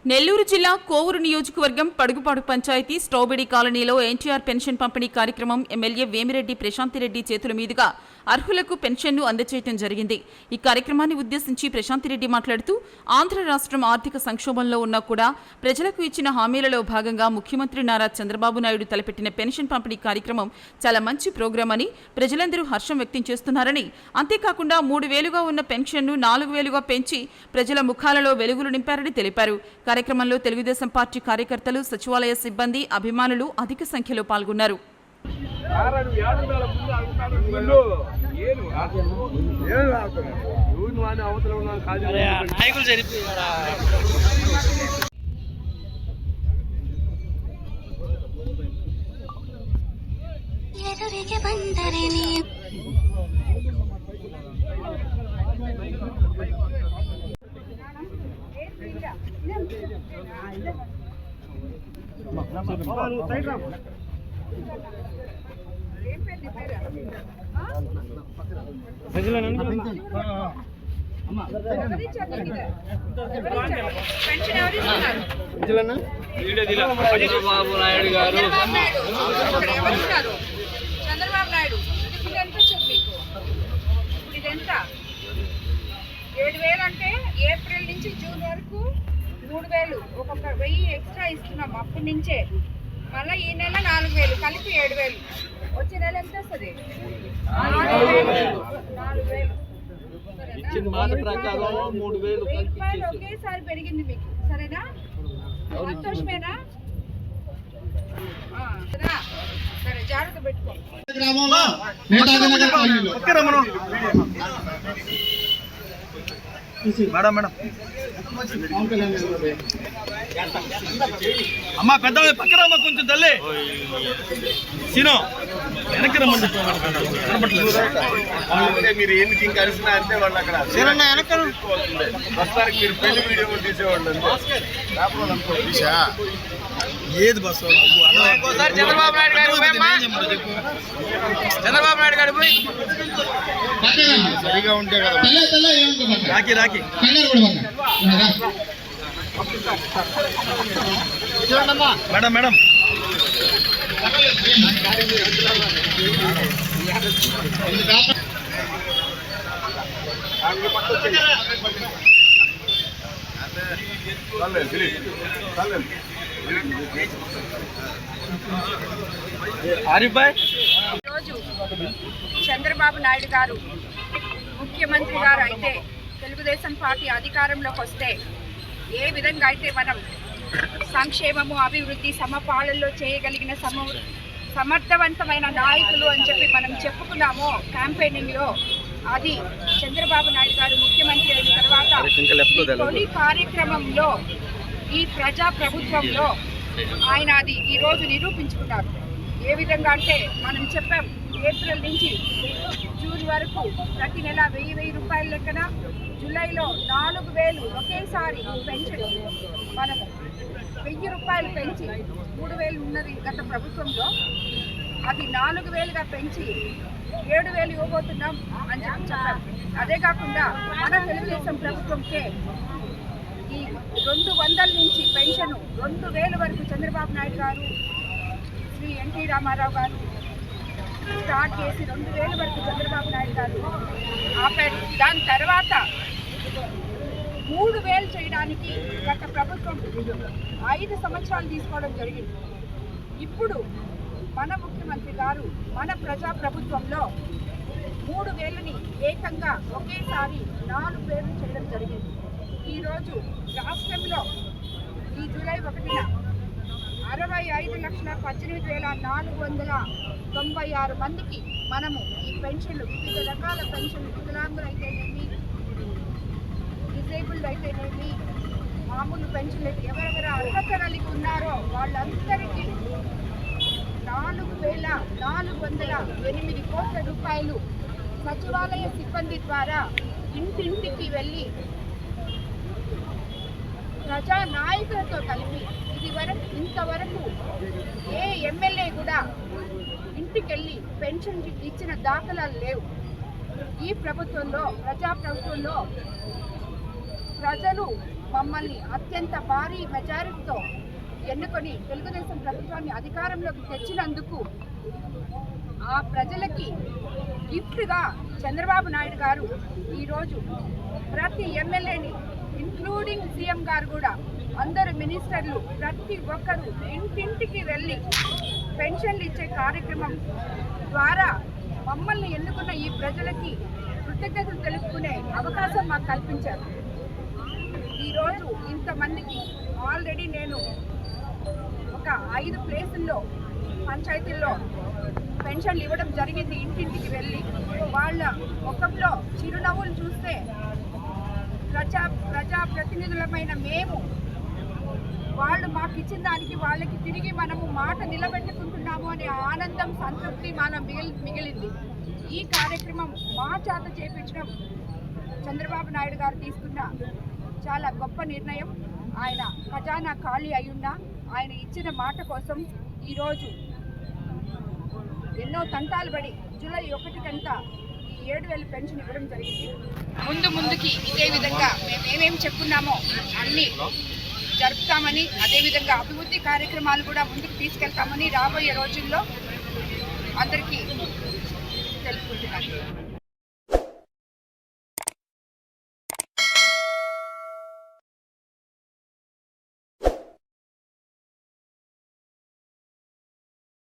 నెల్లూరు జిల్లా కోవూరు నియోజకవర్గం పడుగుపాడు పంచాయతీ స్ట్రాబెరీ కాలనీలో ఎన్టీఆర్ పెన్షన్ పంపిణీ కార్యక్రమం ఎమ్మెల్యే వేమిరెడ్డి ప్రశాంతిరెడ్డి చేతుల మీదుగా అర్హులకు పెన్షన్ను అందజేయడం జరిగింది. ఈ కార్యక్రమాన్ని ఉద్దేశించి ప్రశాంతిరెడ్డి మాట్లాడుతూ ఆంధ్ర రాష్ట్రం ఆర్థిక సంక్షోభంలో ఉన్నా కూడా ప్రజలకు ఇచ్చిన హామీలలో భాగంగా ముఖ్యమంత్రి నారా చంద్రబాబు నాయుడు తలపెట్టిన పెన్షన్ పంపిణీ కార్యక్రమం చాలా మంచి ప్రోగ్రాం అని, ప్రజలందరూ హర్షం వ్యక్తం చేస్తున్నారని, అంతేకాకుండా 3,000గా ఉన్న పెన్షన్ను 4,000గా పెంచి ప్రజల ముఖాలలో వెలుగులు నింపారని తెలిపారు. కార్యక్రమంలో తెలుగుదేశం పార్టీ కార్యకర్తలు, సచివాలయ సిబ్బంది, అభిమానులు అధిక సంఖ్యలో పాల్గొన్నారు. చంద్రబాబు నాయుడు గారు చంద్రబాబు నాయుడు ఇప్పుడు ఎంత చెప్పు మీకు ఇప్పుడు ఇదెంత 7,000 అంటే ఏప్రిల్ నుంచి జూన్ వరకు 3,000 ఒక్కొక్క 1,000 ఎక్స్ట్రా ఇస్తున్నాం అప్పటి నుంచే. మళ్ళీ ఈ నెల 4,000 కలిపి 7,000. వచ్చే నెల ఎంత వస్తుంది? 4,000 ఇచ్చిన మాట ప్రకారం 3,000 రూపాయలు ఒకేసారి పెరిగింది మీకు. సరేనా? సంతోషమేనా? సరే, జాగ్రత్త పెట్టుకో. అమ్మా పెద్ద పక్కరమ్మా కొంచెం తల్లి సీనో వెనక్కి రమ్మంటే మీరు ఏంది ఇంకా కలిసినా అంటే వాళ్ళు అక్కడ ప్రస్తుతానికి మీరు పెళ్లి వీడియో తీసేవాళ్ళు ఏది బస్సు చంద్రబాబు నాయుడు గారు చంద్రబాబు నాయుడు గారు పోయి సరిగా ఉంటే కదా రాకి రాకి మేడం మేడం ఈరోజు చంద్రబాబు నాయుడు గారు ముఖ్యమంత్రి గారు అయితే, తెలుగుదేశం పార్టీ అధికారంలోకి వస్తే ఏ విధంగా అయితే మనం సంక్షేమము, అభివృద్ధి, సమపాలనలో చేయగలిగిన సమర్థవంతమైన నాయకులు అని చెప్పి మనం చెప్పుకున్నామో క్యాంపెయినింగ్లో, అది చంద్రబాబు నాయుడు గారు ముఖ్యమంత్రి అయిన తర్వాత తొలి కార్యక్రమంలో ఈ ప్రజా ప్రభుత్వంలో ఆయన అది ఈరోజు నిరూపించుకున్నారు. ఏ విధంగా అంటే మనం చెప్పాం, ఏప్రిల్ నుంచి జూన్ వరకు ప్రతి నెల 1,000 రూపాయల లెక్కన, జూలైలో 4,000 ఒకేసారి పెన్షన్ మనము 1,000 రూపాయలు పెంచి 3,000 ఉన్నది గత ప్రభుత్వంలో, అది 4,000గా పెంచి 7,000 ఇవ్వబోతున్నాం అని చెప్పాం. అదే కాకుండా మన తెలుగుదేశం ప్రభుత్వంకే ఈ 200 నుంచి పెన్షన్ 2,000 వరకు చంద్రబాబు నాయుడు గారు, శ్రీ ఎన్టీ రామారావు గారు స్టార్ట్ చేసి 2,000 వరకు చంద్రబాబు నాయుడు గారు ఆపారు. దాని తర్వాత 3,000 చేయడానికి గత ప్రభుత్వం 5 సంవత్సరాలు తీసుకోవడం జరిగింది. ఇప్పుడు మన ముఖ్యమంత్రి గారు మన ప్రజా ప్రభుత్వంలో 3,000ని ఏకంగా ఒకేసారి 4,000 చేయడం జరిగింది. ఈరోజు రాష్ట్రంలో ఈ జూలై 1న 65,18,496 మందికి మనము ఈ పెన్షన్లు, వివిధ రకాల పెన్షన్లు, వికలాంగులు అయితేనేమి, డిసేబుల్డ్ అయితేనేమి, మామూలు పెన్షన్లు అయితే ఎవరెవరు అర్హత కలిగి ఉన్నారో వాళ్ళందరికీ 4,408 కోట్ల రూపాయలు సచివాలయ సిబ్బంది ద్వారా ఇంటింటికి వెళ్ళి ప్రజా నాయకులతో కలిపి ఇంతవరకు ఏ ఎమ్మెల్యే కూడా ఇంటికెళ్ళి పెన్షన్ ఇచ్చిన దాఖలాలు లేవు. ఈ ప్రభుత్వంలో, ప్రజాప్రభుత్వంలో ప్రజలు మమ్మల్ని అత్యంత భారీ మెజారిటీతో ఎన్నుకొని తెలుగుదేశం ప్రభుత్వాన్ని అధికారంలోకి తెచ్చినందుకు ఆ ప్రజలకి గిఫ్ట్గా చంద్రబాబు నాయుడు గారు ఈరోజు ప్రతి ఎమ్మెల్యేని ఇంక్లూడింగ్ సీఎం గారు కూడా అందరు మినిస్టర్లు ప్రతి ఒక్కరూ ఇంటింటికి వెళ్ళి పెన్షన్లు ఇచ్చే కార్యక్రమం ద్వారా మమ్మల్ని ఎన్నుకున్న ఈ ప్రజలకి కృతజ్ఞతలు తెలుపుకునే అవకాశం మాకు కల్పించారు. ఈరోజు ఇంతమందికి ఆల్రెడీ నేను ఒక 5 ప్లేసుల్లో పంచాయతీల్లో పెన్షన్లు ఇవ్వడం జరిగింది. ఇంటింటికి వెళ్ళి వాళ్ళ ముఖంలో చిరునవ్వులు చూస్తే ప్రజాప్రతినిధులమైన మేము వాళ్ళు మాకు ఇచ్చిన దానికి వాళ్ళకి తిరిగి మనము మాట నిలబెట్టుకుంటున్నాము అనే ఆనందం, సంతృప్తి మాలో మిగిలింది. ఈ కార్యక్రమం మా చేత చేపించడం చంద్రబాబు నాయుడు గారు తీసుకున్న చాలా గొప్ప నిర్ణయం. ఆయన ఖజానా ఖాళీ అయ్యున్నా ఆయన ఇచ్చిన మాట కోసం ఈరోజు ఎన్నో తంటాలు పడి జూలై 1 కంతా ఈ 7,000 పెన్షన్ ఇవ్వడం జరిగింది. ముందుకి ఇదే విధంగా మేము ఏమేమి చెప్పుకున్నామో అన్నీ జరుపుతామని, అదేవిధంగా అభివృద్ధి కార్యక్రమాలు కూడా ముందుకు తీసుకెళ్తామని రాబోయే రోజుల్లో అందరికీ